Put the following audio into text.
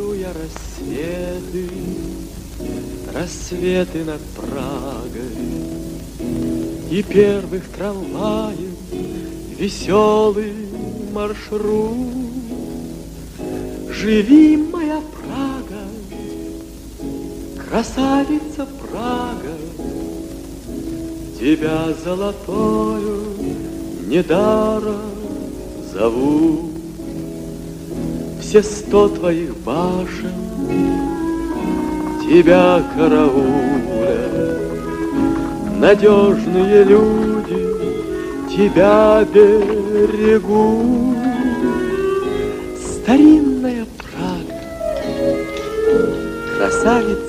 Смотрю я рассветы над Прагой, и первых трамваев веселый маршрут. Живи, моя Прага, красавица Прага, тебя золотою недаром зовут. Все 100 твоих башен тебя караулят, надежные люди тебя берегут. Старинная Прага, красавица